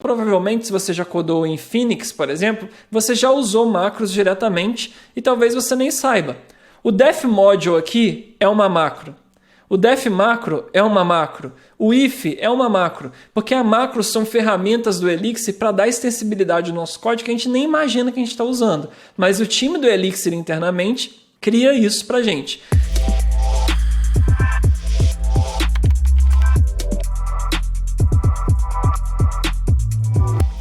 Provavelmente, se você já codou em Phoenix, por exemplo, você já usou macros diretamente e talvez você nem saiba. O def module aqui é uma macro. O def macro é uma macro. O if é uma macro. Porque as macros são ferramentas do Elixir para dar extensibilidade ao nosso código que a gente nem imagina que a gente está usando. Mas o time do Elixir internamente cria isso para a gente.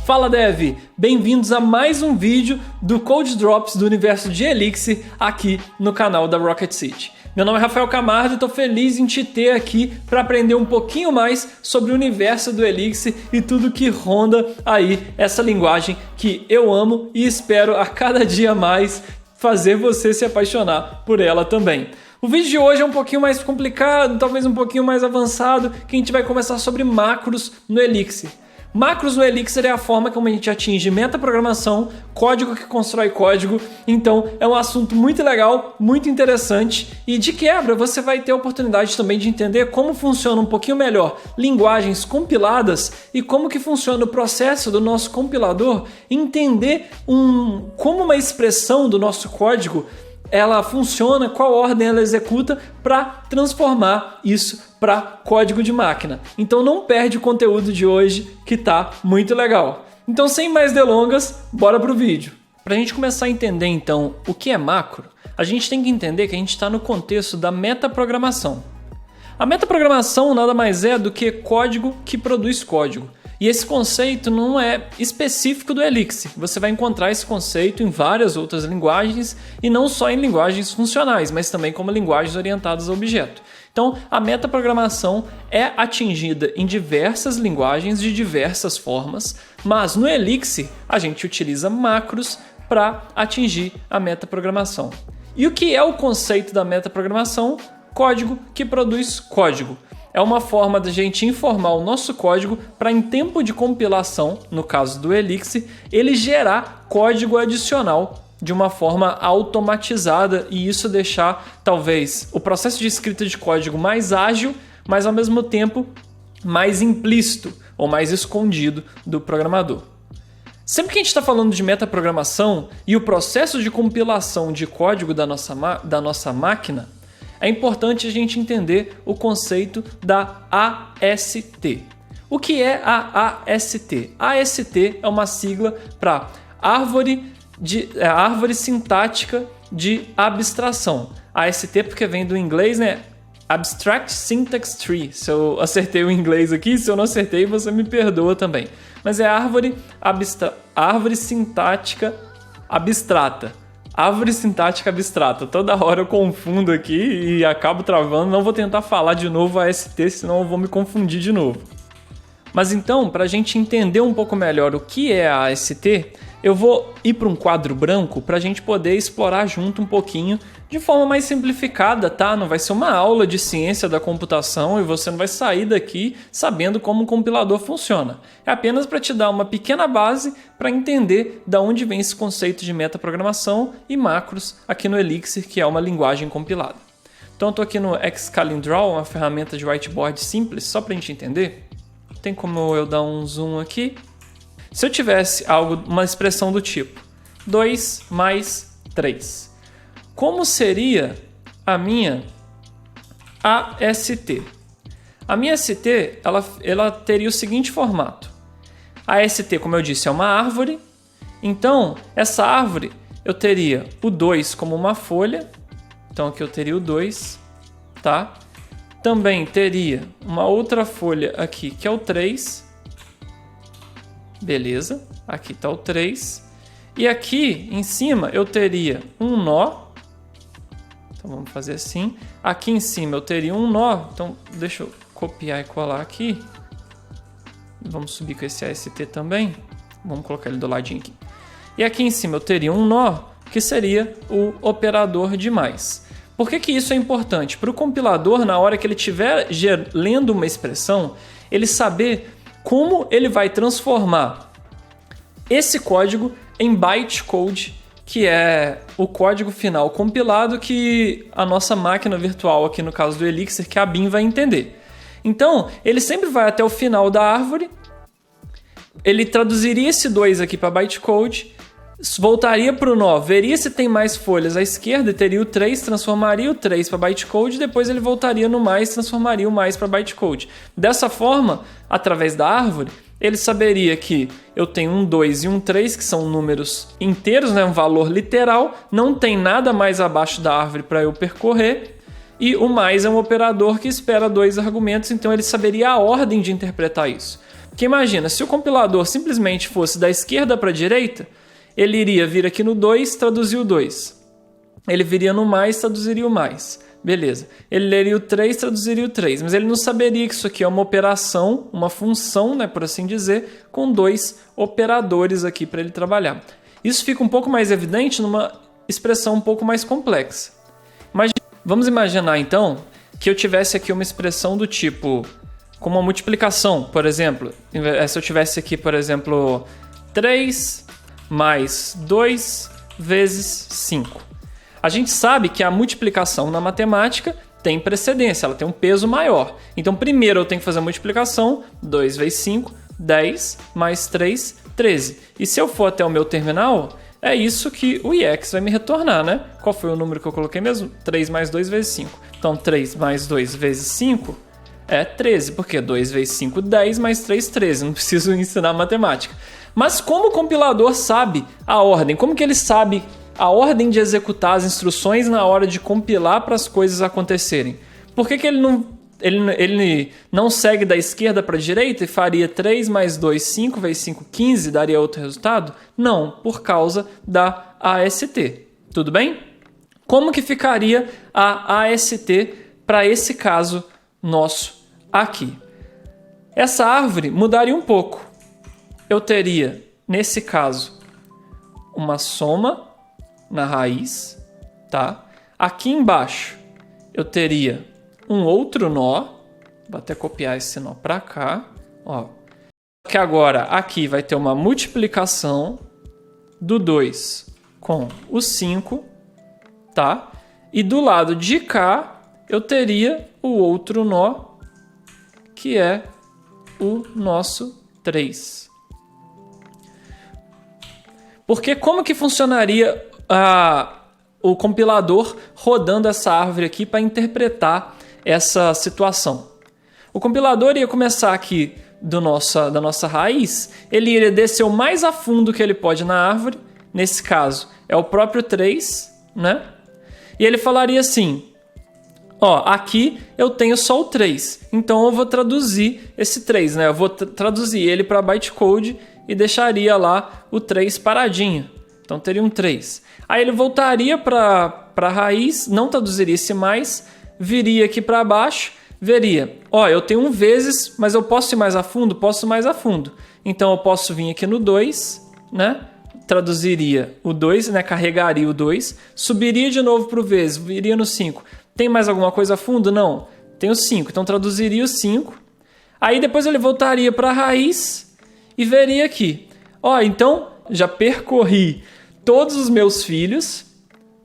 Fala Dev! Bem-vindos a mais um vídeo do Code Drops do universo de Elixir aqui no canal da Rocket City. Meu nome é Rafael Camargo e estou feliz em te ter aqui para aprender um pouquinho mais sobre o universo do Elixir e tudo que ronda aí essa linguagem que eu amo e espero a cada dia mais fazer você se apaixonar por ela também. O vídeo de hoje é um pouquinho mais complicado, talvez um pouquinho mais avançado, que a gente vai conversar sobre macros no Elixir. Macros no Elixir é a forma como a gente atinge metaprogramação, código que constrói código, então é um assunto muito legal, muito interessante e de quebra você vai ter a oportunidade também de entender como funciona um pouquinho melhor linguagens compiladas e como que funciona o processo do nosso compilador, entender como uma expressão do nosso código ela funciona, qual ordem ela executa para transformar isso para código de máquina. Então não perde o conteúdo de hoje que tá muito legal. Então sem mais delongas, bora pro vídeo. Para a gente começar a entender então o que é macro, a gente tem que entender que a gente está no contexto da metaprogramação. A metaprogramação nada mais é do que código que produz código. E esse conceito não é específico do Elixir. Você vai encontrar esse conceito em várias outras linguagens e não só em linguagens funcionais, mas também como linguagens orientadas a objeto. Então, a metaprogramação é atingida em diversas linguagens de diversas formas, mas no Elixir a gente utiliza macros para atingir a metaprogramação. E o que é o conceito da metaprogramação? Código que produz código. É uma forma da gente informar o nosso código para, em tempo de compilação, no caso do Elixir, ele gerar código adicional de uma forma automatizada e isso deixar, talvez, o processo de escrita de código mais ágil, mas ao mesmo tempo mais implícito ou mais escondido do programador. Sempre que a gente está falando de metaprogramação e o processo de compilação de código da nossa máquina, é importante a gente entender o conceito da AST. O que é a AST? A AST é uma sigla para árvore sintática de abstração. AST porque vem do inglês, né? Abstract Syntax Tree. Se eu acertei o inglês aqui, se eu não acertei, você me perdoa também. Mas é árvore sintática abstrata. Árvore sintática abstrata. Toda hora eu confundo aqui e acabo travando. Não vou tentar falar de novo AST, senão eu vou me confundir de novo. Mas então, para a gente entender um pouco melhor o que é a AST, eu vou ir para um quadro branco para a gente poder explorar junto um pouquinho de forma mais simplificada, tá? Não vai ser uma aula de ciência da computação e você não vai sair daqui sabendo como um compilador funciona. É apenas para te dar uma pequena base para entender de onde vem esse conceito de metaprogramação e macros aqui no Elixir, que é uma linguagem compilada. Então eu estou aqui no Xcalendraw, uma ferramenta de whiteboard simples, só para a gente entender. Tem como eu dar um zoom aqui? Se eu tivesse uma expressão do tipo 2 mais 3, como seria a minha AST? A minha AST ela teria o seguinte formato. A AST, como eu disse, é uma árvore. Então, essa árvore eu teria o 2 como uma folha. Então, aqui eu teria o 2, tá? Também teria uma outra folha aqui, que é o 3. Beleza, aqui está o 3. E aqui em cima eu teria um nó. Então vamos fazer assim. Aqui em cima eu teria um nó. Então deixa eu copiar e colar aqui. Vamos subir com esse AST também. Vamos colocar ele do ladinho aqui. E aqui em cima eu teria um nó, que seria o operador de mais. Por que isso é importante? Para o compilador, na hora que ele estiver lendo uma expressão, ele saber como ele vai transformar esse código em bytecode, que é o código final compilado que a nossa máquina virtual, aqui no caso do Elixir, que a BIM vai entender. Então, ele sempre vai até o final da árvore, ele traduziria esse 2 aqui para bytecode, voltaria para o nó, veria se tem mais folhas à esquerda e teria o 3, transformaria o 3 para bytecode, depois ele voltaria no mais, transformaria o mais para bytecode. Dessa forma, através da árvore, ele saberia que eu tenho um 2 e um 3, que são números inteiros, né, um valor literal, não tem nada mais abaixo da árvore para eu percorrer, e o mais é um operador que espera 2 argumentos, então ele saberia a ordem de interpretar isso. Porque imagina, se o compilador simplesmente fosse da esquerda para a direita, ele iria vir aqui no 2, traduzir o 2. Ele viria no mais, traduziria o mais. Beleza. Ele leria o 3, traduziria o 3. Mas ele não saberia que isso aqui é uma operação, uma função, né, por assim dizer, com 2 operadores aqui para ele trabalhar. Isso fica um pouco mais evidente numa expressão um pouco mais complexa. Vamos imaginar, então, que eu tivesse aqui uma expressão do tipo, como uma multiplicação, por exemplo. Se eu tivesse aqui, por exemplo, 3... mais 2 vezes 5. A gente sabe que a multiplicação na matemática tem precedência, ela tem um peso maior. Então, primeiro eu tenho que fazer a multiplicação, 2 vezes 5, 10, mais 3, 13. E se eu for até o meu terminal, é isso que o IEX vai me retornar, né? Qual foi o número que eu coloquei mesmo? 3 mais 2 vezes 5. Então, 3 mais 2 vezes 5 é 13, porque 2 vezes 5, 10, mais 3, 13. Não preciso ensinar matemática. Mas como o compilador sabe a ordem? Como que ele sabe a ordem de executar as instruções na hora de compilar para as coisas acontecerem? Por que ele não segue da esquerda para a direita e faria 3 mais 2, 5 vezes 5, 15, daria outro resultado? Não, por causa da AST. Tudo bem? Como que ficaria a AST para esse caso nosso aqui? Essa árvore mudaria um pouco. Eu teria, nesse caso, uma soma na raiz, tá? Aqui embaixo eu teria um outro nó, vou até copiar esse nó para cá, ó. Que agora aqui vai ter uma multiplicação do 2 com o 5, tá? E do lado de cá eu teria o outro nó, que é o nosso 3. Porque como que funcionaria o compilador rodando essa árvore aqui para interpretar essa situação? O compilador ia começar aqui da nossa raiz, ele iria descer o mais a fundo que ele pode na árvore, nesse caso é o próprio 3, né? E ele falaria assim, ó, aqui eu tenho só o 3, então eu vou traduzir esse 3, né? Eu vou traduzir ele para bytecode e deixaria lá o 3 paradinho. Então teria um 3. Aí ele voltaria para a raiz, não traduziria esse mais, viria aqui para baixo, veria, ó, eu tenho um vezes, mas eu posso ir mais a fundo? Posso ir mais a fundo. Então eu posso vir aqui no 2, né? Traduziria o 2, né? Carregaria o 2, subiria de novo para o vezes, viria no 5. Tem mais alguma coisa a fundo? Não. Tem o 5, então traduziria o 5. Aí depois ele voltaria para a raiz e veria aqui. Ó, então já percorri todos os meus filhos,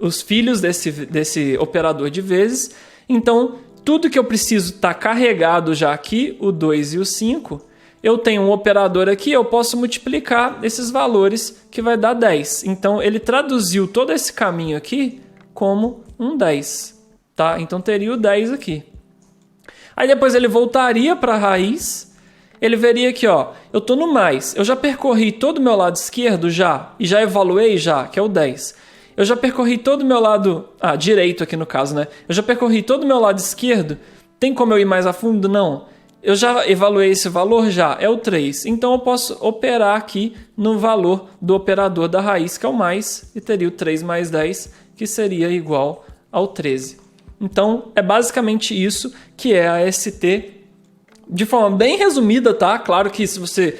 os filhos desse operador de vezes. Então, tudo que eu preciso está carregado já aqui, o 2 e o 5. Eu tenho um operador aqui, eu posso multiplicar esses valores que vai dar 10. Então, ele traduziu todo esse caminho aqui como um 10. Tá? Então, teria o 10 aqui. Aí depois ele voltaria para a raiz. Ele veria aqui, ó, eu estou no mais, eu já percorri todo o meu lado esquerdo já, e já evaluei já, que é o 10. Eu já percorri todo o meu lado, direito aqui no caso, né? Eu já percorri todo o meu lado esquerdo, tem como eu ir mais a fundo? Não. Eu já evaluei esse valor? Já, é o 3. Então eu posso operar aqui no valor do operador da raiz, que é o mais, e teria o 3 mais 10, que seria igual ao 13. Então é basicamente isso que é a AST. De forma bem resumida, tá? Claro que se você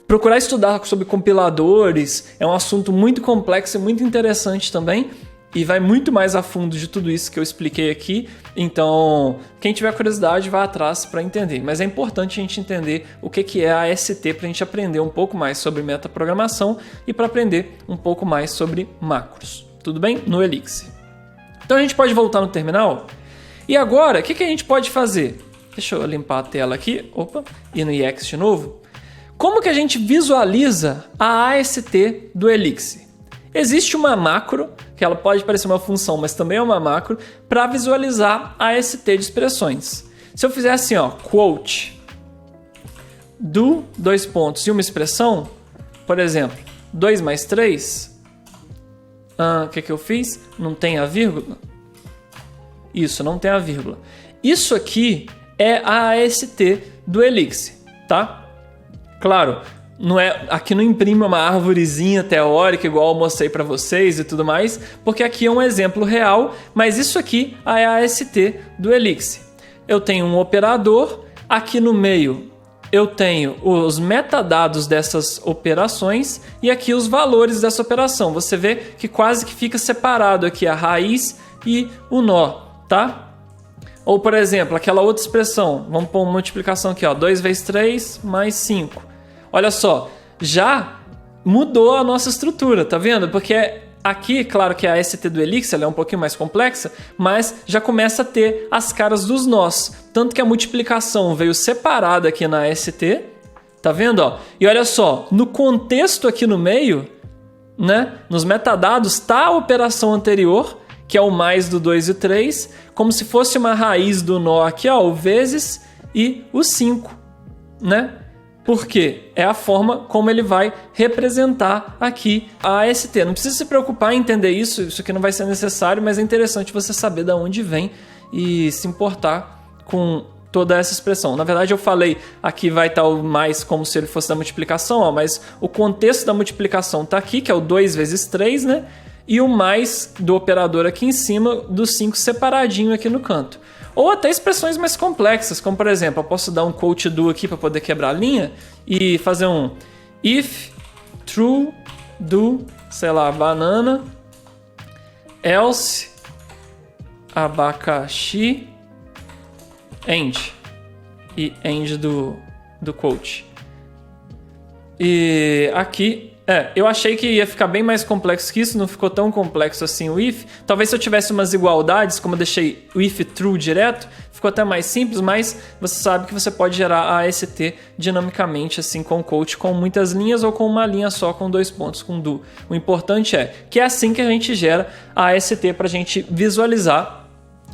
procurar estudar sobre compiladores, é um assunto muito complexo e muito interessante também, e vai muito mais a fundo de tudo isso que eu expliquei aqui. Então, quem tiver curiosidade, vá atrás para entender. Mas é importante a gente entender o que é a AST para a gente aprender um pouco mais sobre metaprogramação e para aprender um pouco mais sobre macros. Tudo bem? No Elixir. Então a gente pode voltar no terminal. E agora, o que a gente pode fazer? Deixa eu limpar a tela aqui, e no IEX de novo. Como que a gente visualiza a AST do Elixir? Existe uma macro, que ela pode parecer uma função, mas também é uma macro, para visualizar a AST de expressões. Se eu fizer assim, ó, quote do 2 pontos e uma expressão, por exemplo, 2 mais 3, o que eu fiz? Não tem a vírgula? Isso, não tem a vírgula. Isso aqui é a AST do Elixir, tá? Claro, aqui não imprime uma árvorezinha teórica igual eu mostrei para vocês e tudo mais, porque aqui é um exemplo real, mas isso aqui é a AST do Elixir. Eu tenho um operador, aqui no meio eu tenho os metadados dessas operações e aqui os valores dessa operação. Você vê que quase que fica separado aqui a raiz e o nó, tá? Ou, por exemplo, aquela outra expressão, vamos pôr uma multiplicação aqui, ó, 2 vezes 3 mais 5. Olha só, já mudou a nossa estrutura, tá vendo? Porque aqui, claro que a AST do Elixir ela é um pouquinho mais complexa, mas já começa a ter as caras dos nós. Tanto que a multiplicação veio separada aqui na AST, tá vendo? Ó? E olha só, no contexto aqui no meio, né, nos metadados, está a operação anterior, que é o mais do 2 e 3, como se fosse uma raiz do nó aqui, ó, o vezes e o 5, né? Porque é a forma como ele vai representar aqui a AST. Não precisa se preocupar em entender isso, isso aqui não vai ser necessário, mas é interessante você saber de onde vem e se importar com toda essa expressão. Na verdade, eu falei aqui vai estar o mais como se ele fosse da multiplicação, ó, mas o contexto da multiplicação está aqui, que é o 2 vezes 3, né? E o mais do operador aqui em cima, do 5 separadinho aqui no canto. Ou até expressões mais complexas, como por exemplo, eu posso dar um quote do aqui para poder quebrar a linha e fazer um if true do, sei lá, banana, else abacaxi end. E end do quote. E aqui, eu achei que ia ficar bem mais complexo que isso, não ficou tão complexo assim o if. Talvez se eu tivesse umas igualdades, como eu deixei o if true direto, ficou até mais simples, mas você sabe que você pode gerar a AST dinamicamente, assim, com o quote, com muitas linhas ou com uma linha só, com 2 pontos, com do. O importante é que é assim que a gente gera a AST para a gente visualizar,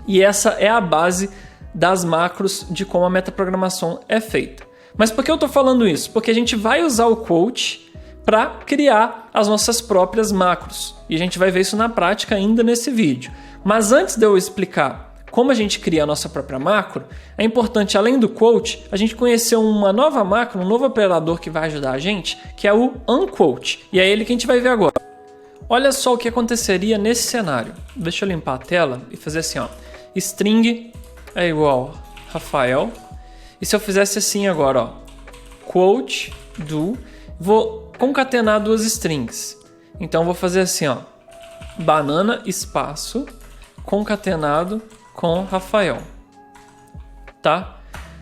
e essa é a base das macros de como a metaprogramação é feita. Mas por que eu estou falando isso? Porque a gente vai usar o quote para criar as nossas próprias macros. E a gente vai ver isso na prática ainda nesse vídeo. Mas antes de eu explicar como a gente cria a nossa própria macro, é importante, além do quote, a gente conhecer uma nova macro, um novo operador que vai ajudar a gente, que é o unquote. E é ele que a gente vai ver agora. Olha só o que aconteceria nesse cenário. Deixa eu limpar a tela e fazer assim, ó. String é igual Rafael. E se eu fizesse assim agora, ó, quote do, vou concatenar duas strings. Então vou fazer assim, ó, banana espaço concatenado com Rafael, tá?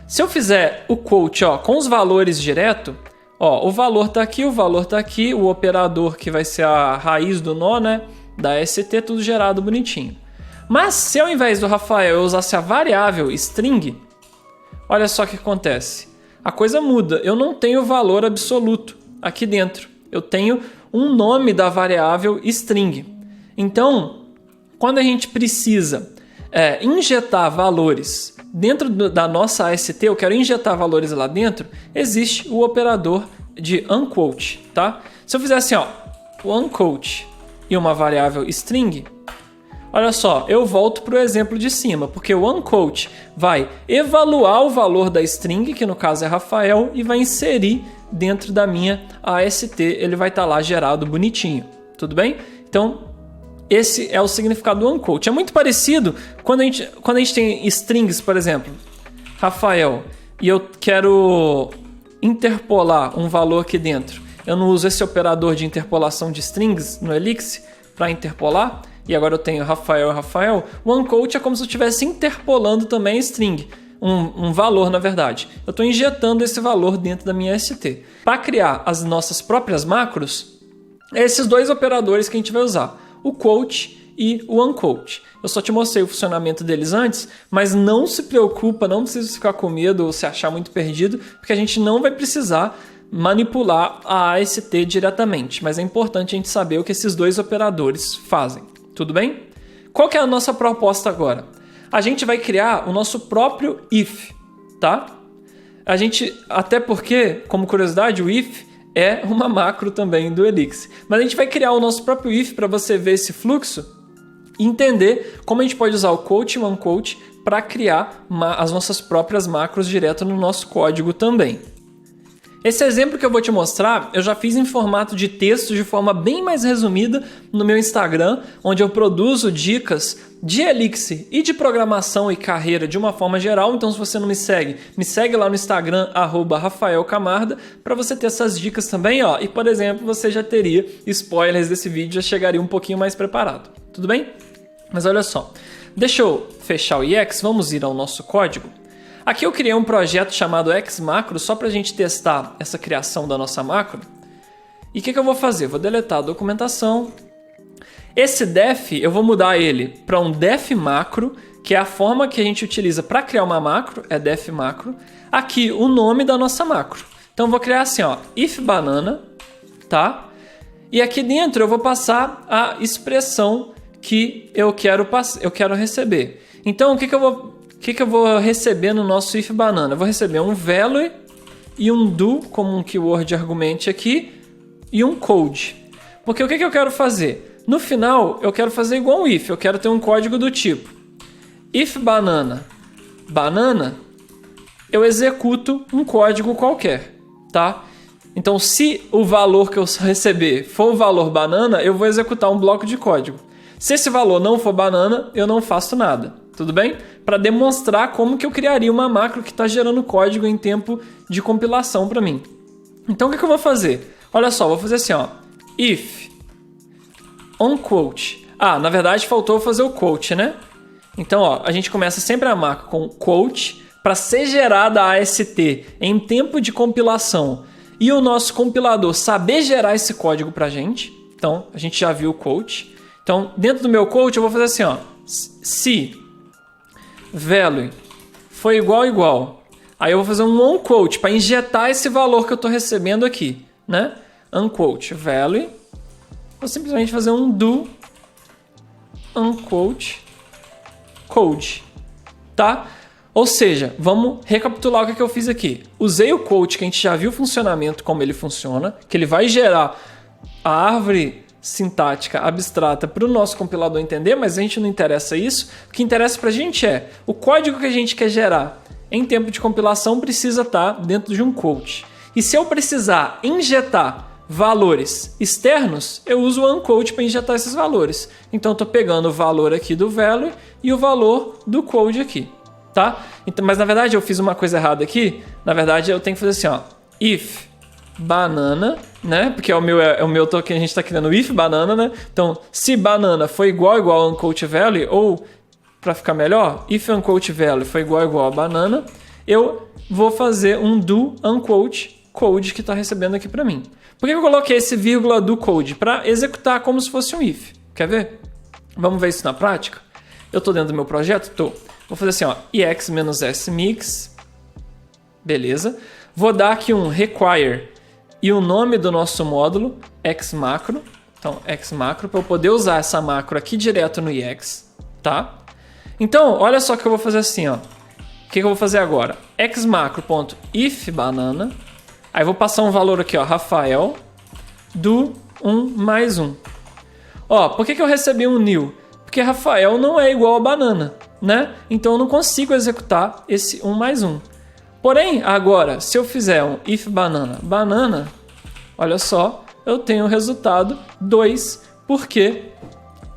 Se eu fizer o quote, ó, com os valores direto, ó, o valor tá aqui, o valor tá aqui, o operador que vai ser a raiz do nó, né, da ST, tudo gerado bonitinho. Mas se ao invés do Rafael eu usasse a variável string, olha só o que acontece. A coisa muda. Eu não tenho valor absoluto aqui dentro. Eu tenho um nome da variável string. Então, quando a gente precisa injetar valores dentro da nossa AST, eu quero injetar valores lá dentro, existe o operador de unquote, tá? Se eu fizer assim, ó, o unquote e uma variável string, olha só, eu volto para o exemplo de cima, porque o unquote vai evaluar o valor da string, que no caso é Rafael, e vai inserir dentro da minha AST, ele vai estar lá gerado bonitinho, tudo bem? Então, esse é o significado do unquote. É muito parecido quando a gente tem strings, por exemplo, Rafael, e eu quero interpolar um valor aqui dentro. Eu não uso esse operador de interpolação de strings no Elixir para interpolar, e agora eu tenho Rafael e Rafael. O unquote é como se eu estivesse interpolando também string, um valor na verdade. Eu estou injetando esse valor dentro da minha ST. Para criar as nossas próprias macros, esses dois operadores que a gente vai usar, o quote e o unquote. Eu só te mostrei o funcionamento deles antes, mas não se preocupa, não precisa ficar com medo ou se achar muito perdido, porque a gente não vai precisar manipular a AST diretamente, mas é importante a gente saber o que esses dois operadores fazem, tudo bem? Qual que é a nossa proposta agora? A gente vai criar o nosso próprio if, tá? Até porque, como curiosidade, o if é uma macro também do Elixir. Mas a gente vai criar o nosso próprio if para você ver esse fluxo e entender como a gente pode usar o quote e o unquote para criar as nossas próprias macros direto no nosso código também. Esse exemplo que eu vou te mostrar, eu já fiz em formato de texto de forma bem mais resumida no meu Instagram, onde eu produzo dicas de Elixir e de programação e carreira de uma forma geral. Então, se você não me segue lá no Instagram, @RafaelCamarda, para você ter essas dicas também. E, por exemplo, você já teria spoilers desse vídeo, já chegaria um pouquinho mais preparado. Tudo bem? Mas olha só, deixa eu fechar o EX, vamos ir ao nosso código. Aqui eu criei um projeto chamado xMacro só para a gente testar essa criação da nossa macro. E o que eu vou fazer? Vou deletar a documentação. Esse def eu vou mudar ele para um def macro, que é a forma que a gente utiliza para criar uma macro, é def macro. Aqui o nome da nossa macro. Então eu vou criar assim, if banana, tá? E aqui dentro eu vou passar a expressão que eu quero receber. Então o que eu vou receber no nosso if banana? Eu vou receber um value e um do, como um keyword argument aqui, e um code. Porque o que eu quero fazer? No final, eu quero fazer igual um if. Eu quero ter um código do tipo if banana, eu executo um código qualquer, tá? Então, se o valor que eu receber for o valor banana, eu vou executar um bloco de código. Se esse valor não for banana, eu não faço nada. Tudo bem? Para demonstrar como que eu criaria uma macro que está gerando código em tempo de compilação para mim. Então o que eu vou fazer? Olha só, vou fazer assim, if onQuote. Na verdade faltou fazer o quote, né? Então, a gente começa sempre a macro com quote para ser gerada a AST em tempo de compilação e o nosso compilador saber gerar esse código para a gente. Então, a gente já viu o quote. Então, dentro do meu quote eu vou fazer assim, se value foi igual. Aí eu vou fazer um onQuote para injetar esse valor que eu estou recebendo aqui, né? Unquote value. Vou simplesmente fazer um do unquote code, tá? Ou seja, vamos recapitular o que eu fiz aqui. Usei o quote que a gente já viu o funcionamento, como ele funciona, que ele vai gerar a árvore sintática abstrata para o nosso compilador entender, mas a gente não interessa isso. O que interessa para a gente é o código que a gente quer gerar em tempo de compilação precisa estar dentro de um quote. E se eu precisar injetar valores externos, eu uso o unquote para injetar esses valores. Então, estou pegando o valor aqui do value e o valor do code aqui, tá? Então, mas na verdade eu fiz uma coisa errada aqui. Na verdade eu tenho que fazer assim, if banana, né? Porque é o meu que a gente está criando if banana, né? Então, se banana foi igual a unquote value, ou para ficar melhor, if unquote value foi igual a banana, eu vou fazer um do unquote code que está recebendo aqui para mim. Por que eu coloquei esse vírgula do code? Para executar como se fosse um if. Quer ver? Vamos ver isso na prática? Eu estou dentro do meu projeto? Estou. Vou fazer assim, ix-s mix. Beleza. Vou dar aqui um require e o nome do nosso módulo, xMacro. Então, xMacro, para eu poder usar essa macro aqui direto no ix, tá? Então, olha só que eu vou fazer assim, O que eu vou fazer agora? xMacro.ifBanana. Aí vou passar um valor aqui, Rafael, do 1 mais 1. Por que eu recebi um new? Porque Rafael não é igual a banana, né? Então eu não consigo executar esse 1 mais 1. Porém, agora, se eu fizer um if banana, olha só, eu tenho o resultado 2, porque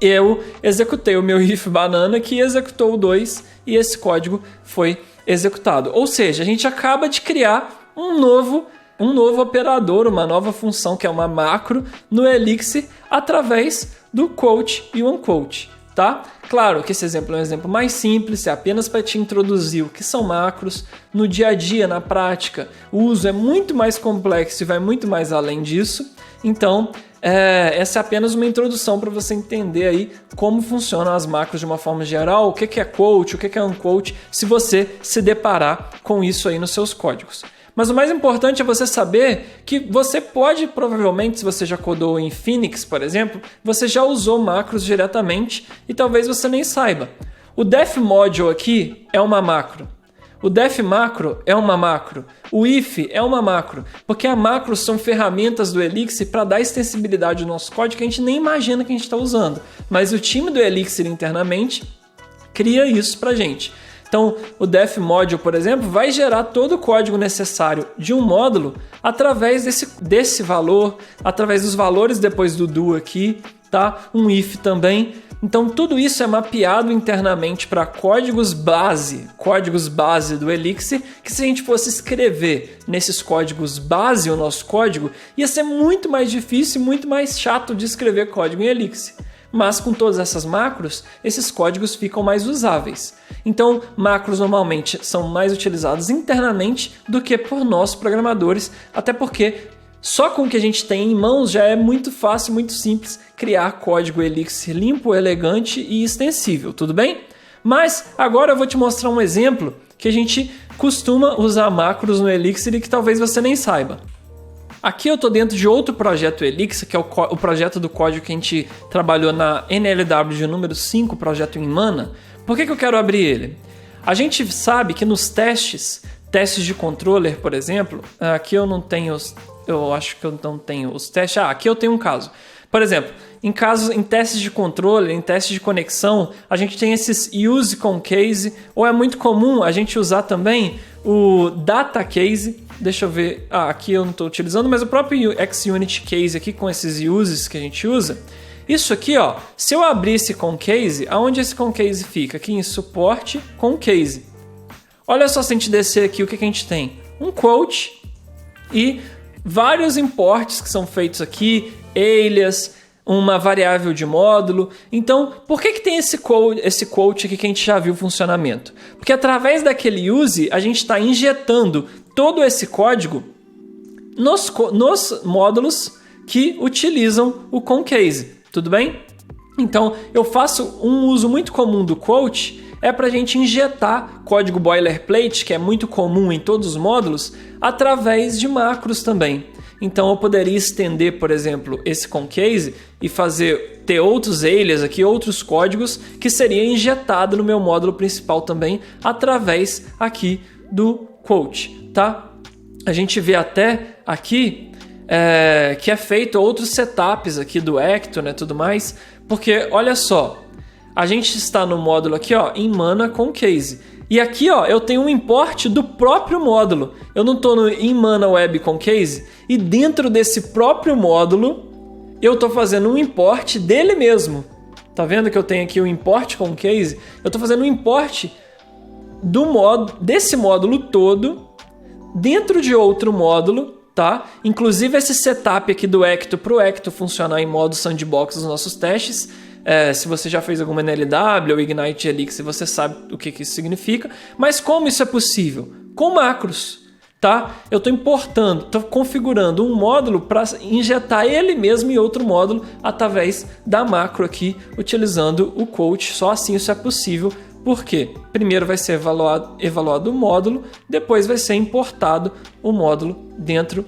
eu executei o meu if banana que executou o 2 e esse código foi executado. Ou seja, a gente acaba de criar um novo operador, uma nova função que é uma macro no Elixir através do quote e o unquote, tá? Claro que esse exemplo é um exemplo mais simples, é apenas para te introduzir o que são macros. No dia a dia, na prática, o uso é muito mais complexo e vai muito mais além disso. Então, essa é apenas uma introdução para você entender aí como funcionam as macros de uma forma geral, o que é quote, o que é unquote, se você se deparar com isso aí nos seus códigos. Mas o mais importante é você saber que você pode, provavelmente, se você já codou em Phoenix, por exemplo, você já usou macros diretamente e talvez você nem saiba. O def module aqui é uma macro. O def macro é uma macro. O if é uma macro. Porque as macros são ferramentas do Elixir para dar extensibilidade ao nosso código que a gente nem imagina que a gente está usando. Mas o time do Elixir internamente cria isso para a gente. Então, o def module, por exemplo, vai gerar todo o código necessário de um módulo através desse valor, através dos valores depois do do aqui, tá? Um if também. Então, tudo isso é mapeado internamente para códigos base do Elixir, que se a gente fosse escrever nesses códigos base o nosso código, ia ser muito mais difícil e muito mais chato de escrever código em Elixir. Mas com todas essas macros, esses códigos ficam mais usáveis. Então, macros normalmente são mais utilizados internamente do que por nós programadores, até porque só com o que a gente tem em mãos já é muito fácil, muito simples criar código Elixir limpo, elegante e extensível, tudo bem? Mas agora eu vou te mostrar um exemplo que a gente costuma usar macros no Elixir e que talvez você nem saiba. Aqui eu estou dentro de outro projeto Elixir, que é o projeto do código que a gente trabalhou na NLW de número 5, projeto em Mana. Por que eu quero abrir ele? A gente sabe que nos testes de controller, por exemplo, aqui eu não tenho, eu acho que eu não tenho os testes. Aqui eu tenho um caso. Por exemplo, em testes de controle, em testes de conexão, a gente tem esses use com case, ou é muito comum a gente usar também o data case. Deixa eu ver, aqui eu não estou utilizando, mas o próprio XUnit case aqui com esses uses que a gente usa. Isso aqui, ó, se eu abrir esse com case, aonde esse com case fica? Aqui em suporte com case. Olha só, se a gente descer aqui, o que a gente tem? Um quote e vários imports que são feitos aqui, alias, uma variável de módulo. Então, por que tem esse quote aqui que a gente já viu o funcionamento? Porque através daquele use, a gente está injetando todo esse código nos módulos que utilizam o conCase, tudo bem? Então, eu faço um uso muito comum do quote, é para a gente injetar código boilerplate, que é muito comum em todos os módulos, através de macros também. Então, eu poderia estender, por exemplo, esse conCase e ter outros alias aqui, outros códigos que seria injetado no meu módulo principal também, através aqui do quote, tá? A gente vê até aqui que é feito outros setups aqui do Ecto, né, tudo mais, porque olha só, a gente está no módulo aqui, ó, em Mana conCase. E aqui, ó, eu tenho um import do próprio módulo. Eu não estou em Mana Web conCase e dentro desse próprio módulo eu estou fazendo um import dele mesmo. Tá vendo que eu tenho aqui o import conCase? Eu estou fazendo um import desse módulo todo dentro de outro módulo, tá? Inclusive esse setup aqui do Ecto para o Ecto funcionar em modo sandbox nos nossos testes. Se você já fez alguma NLW ou Ignite Elixir, você sabe o que isso significa. Mas como isso é possível? Com macros, tá? Eu estou configurando um módulo para injetar ele mesmo em outro módulo através da macro aqui, utilizando o quote. Só assim isso é possível. Por quê? Primeiro vai ser evaluado o módulo, depois vai ser importado o módulo dentro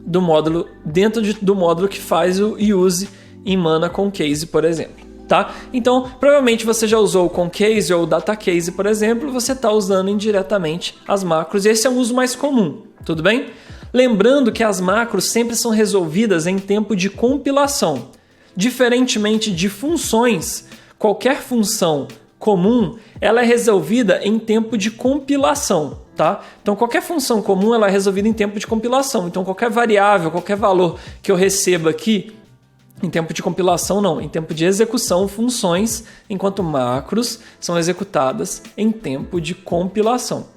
do módulo que faz o use em Mana conCase, por exemplo, tá? Então, provavelmente você já usou o conCase ou o datacase, por exemplo, você está usando indiretamente as macros, e esse é o uso mais comum, tudo bem? Lembrando que as macros sempre são resolvidas em tempo de compilação. Diferentemente de funções, qualquer função comum, ela é resolvida em tempo de compilação, tá? Então, qualquer função comum, ela é resolvida em tempo de compilação. Então, qualquer variável, qualquer valor que eu receba aqui, em tempo de compilação não, em tempo de execução, funções, enquanto macros são executadas em tempo de compilação.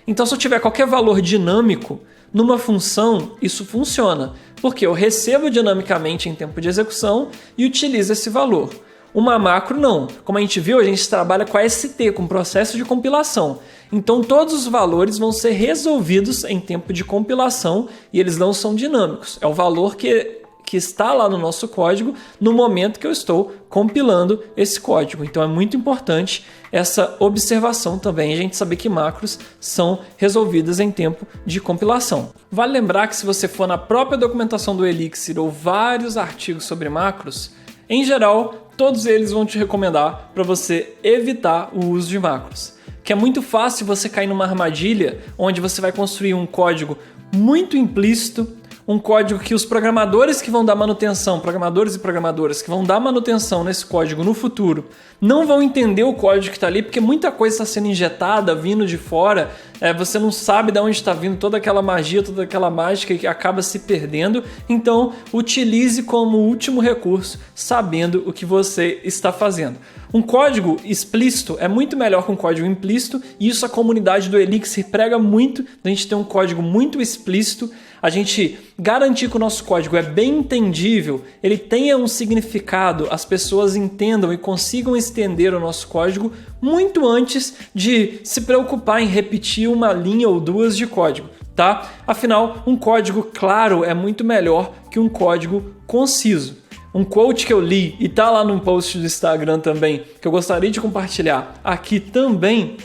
Então, se eu tiver qualquer valor dinâmico numa função, isso funciona, porque eu recebo dinamicamente em tempo de execução e utilizo esse valor. Uma macro não. Como a gente viu, a gente trabalha com AST, com processo de compilação. Então, todos os valores vão ser resolvidos em tempo de compilação e eles não são dinâmicos. É o valor que que está lá no nosso código no momento que eu estou compilando esse código. Então é muito importante essa observação também, a gente saber que macros são resolvidas em tempo de compilação. Vale lembrar que se você for na própria documentação do Elixir ou vários artigos sobre macros, em geral, todos eles vão te recomendar para você evitar o uso de macros. Que é muito fácil você cair numa armadilha onde você vai construir um código muito implícito, um código que os programadores que vão dar manutenção, programadores e programadoras que vão dar manutenção nesse código no futuro, não vão entender o código que está ali, porque muita coisa está sendo injetada, vindo de fora, você não sabe de onde está vindo toda aquela magia, toda aquela mágica que acaba se perdendo. Então, utilize como último recurso, sabendo o que você está fazendo. Um código explícito é muito melhor que um código implícito, e isso a comunidade do Elixir prega muito, a gente ter um código muito explícito, a gente garantir que o nosso código é bem entendível, ele tenha um significado, as pessoas entendam e consigam estender o nosso código muito antes de se preocupar em repetir uma linha ou duas de código, tá? Afinal, um código claro é muito melhor que um código conciso. Um quote que eu li e tá lá num post do Instagram também, que eu gostaria de compartilhar aqui também,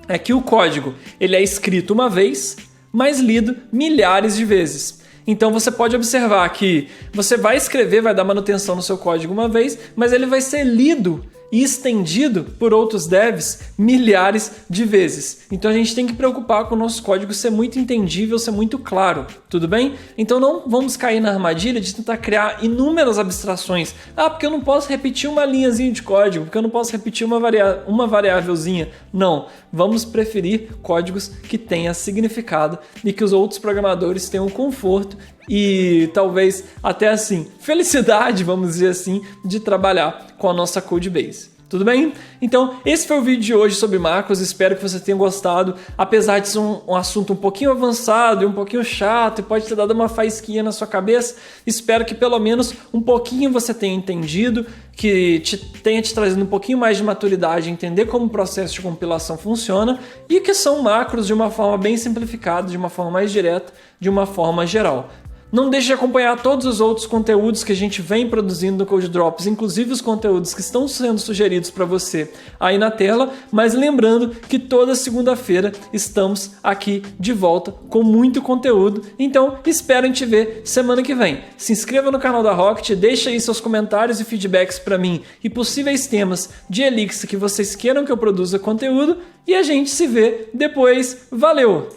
é que o código ele é escrito uma vez, mas lido milhares de vezes. Então você pode observar que você vai escrever, vai dar manutenção no seu código uma vez, mas ele vai ser lido e estendido por outros devs milhares de vezes. Então a gente tem que preocupar com o nosso código ser muito entendível, ser muito claro, tudo bem? Então não vamos cair na armadilha de tentar criar inúmeras abstrações. Porque eu não posso repetir uma linhazinha de código, porque eu não posso repetir uma variávelzinha. Não, vamos preferir códigos que tenham significado e que os outros programadores tenham conforto e talvez até assim, felicidade, vamos dizer assim, de trabalhar com a nossa codebase. Tudo bem? Então, esse foi o vídeo de hoje sobre macros, espero que você tenha gostado, apesar de ser um assunto um pouquinho avançado e um pouquinho chato e pode ter dado uma faísquinha na sua cabeça, espero que pelo menos um pouquinho você tenha entendido, que tenha te trazido um pouquinho mais de maturidade, entender como o processo de compilação funciona e que são macros de uma forma bem simplificada, de uma forma mais direta, de uma forma geral. Não deixe de acompanhar todos os outros conteúdos que a gente vem produzindo no Code Drops, inclusive os conteúdos que estão sendo sugeridos para você aí na tela, mas lembrando que toda segunda-feira estamos aqui de volta com muito conteúdo, então espero em te ver semana que vem. Se inscreva no canal da Rocket, deixe aí seus comentários e feedbacks para mim e possíveis temas de Elixir que vocês queiram que eu produza conteúdo e a gente se vê depois. Valeu!